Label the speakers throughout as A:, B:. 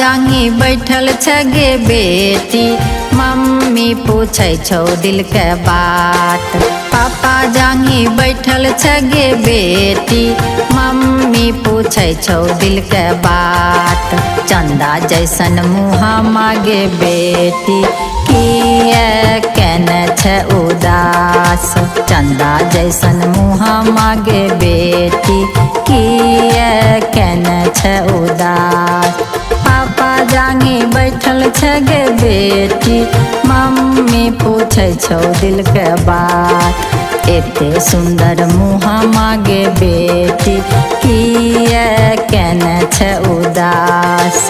A: जांघी बैठल छगे बेटी, मम्मी पूछै छौ दिल के बात। पापा जांघी बैठल छगे बेटी, मम्मी पूछै छौ दिल के बात। चंदा जैसन मुँह मागे बेटी, किए केने छै उदास। चंदा जैसन मुँह मागे बेटी, किए केने छै उदास। पापा जांघी बैठल छगे बेटी, मम्मी पूछै छौ दिल के बात। एते सुंदर मुँह मागे बेटी, किए केने छै उदास।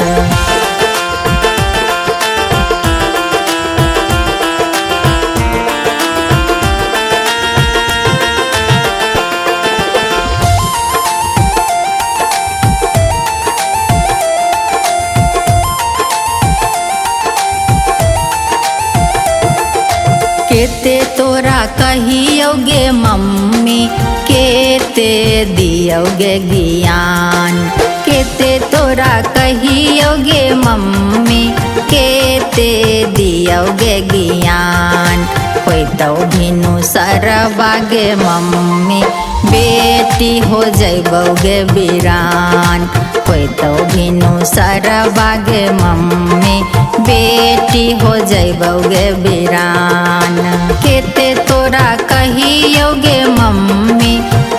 A: केते तोरा कहियोगे मम्मी, केते दियोगे ज्ञान। केते तोरा कहियोगे मम्मी, केते दियोगे ज्ञान। होइतौ भिनु सरबागे मम्मी, बेटी हो जैबोगे वीरान। होइतौ भिनु सरबागे मम्मी, बेटी हो जैबोगे वीरान। केते तोरा कहियोगे मम्मी,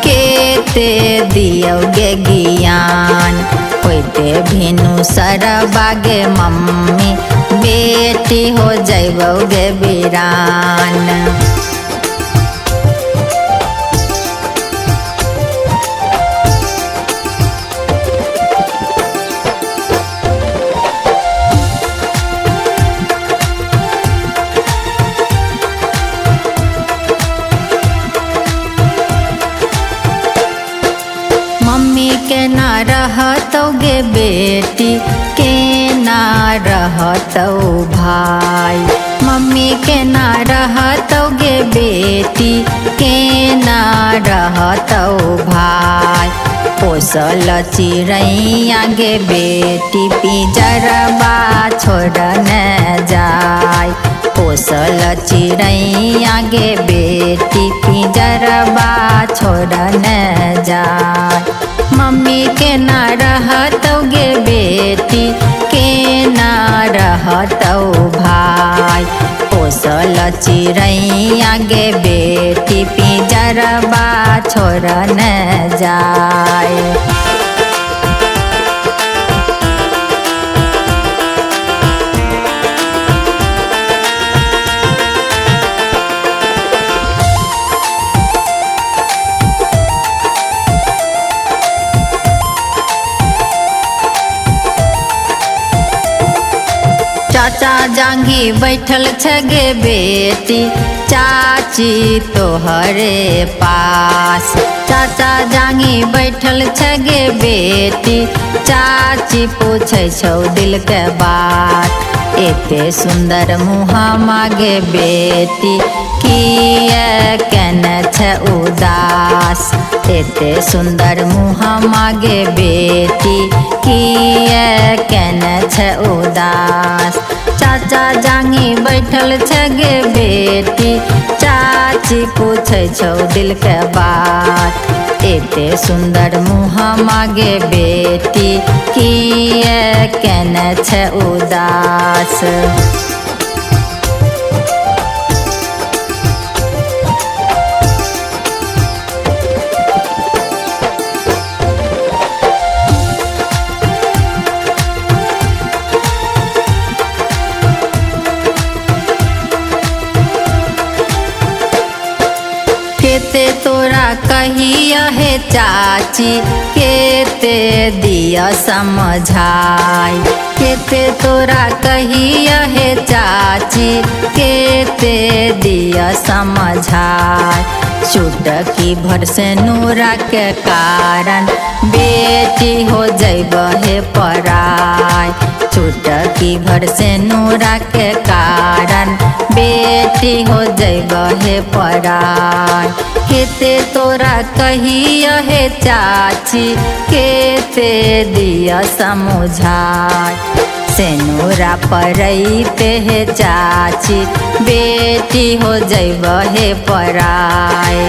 A: केते दियोगे ज्ञान। होइते भिनु सरबागे मम्मी, बेटी हो जैबोगे वीरान। मम्मी के ना रहतोगे बेटी, के ना रहतौ भाई। मम्मी के ना रहतोगे बेटी, के ना रहतौ भाई। पोसल चिड़ैया गे बेटी, पिंजरबा छोड़ न जाय। पोसल चिड़ैया गे बेटी, पिंजरबा छोड़ न जाय। मम्मी के ना रहतोगे बेटी, के ना रहतौ भाई। पोसल चिड़ैया गे बेटी, पिंजरबा छोड़ न जाय। चाचा जांघी बैठल छगे बेटी, चाची तोहरे पास। चाचा जांघी बैठल छगे बेटी, चाची पूछै छौ दिल के बात। एते सुंदर मुँह मागे बेटी, किए केने छै उदास। एते सुंदर मुँह मागे बेटी, किए केने छै उदास। चाचा जांघी बैठल छगे बेटी, चाची पूछै छौ दिल के बात। एते सुंदर मुँह मागे बेटी, किए केने छै उदास। केते तोरा कहिया हे चाची, केते दिया समझाई। केते तोरा कहिया हे चाची, केते दिया समझाई। चुटकी भर से नूरा के कारण, बेटी हो जैबहे पराई। चुटकी भर से नूरा के कारण, बेटी हो जैबहे पराई। केते तोरा कहिया हे चाची, केते दिया समझाई। सेनुरा परैते हे चाची, बेटी हो जैब हे पराय।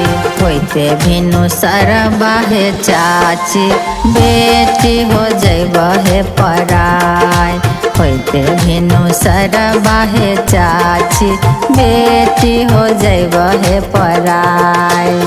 A: होइते भिनु सरबा हे चाची, बेटी हो जैब हे पराय। होइते भिनु सरबा हे चाची, बेटी हो जैब हे पराय।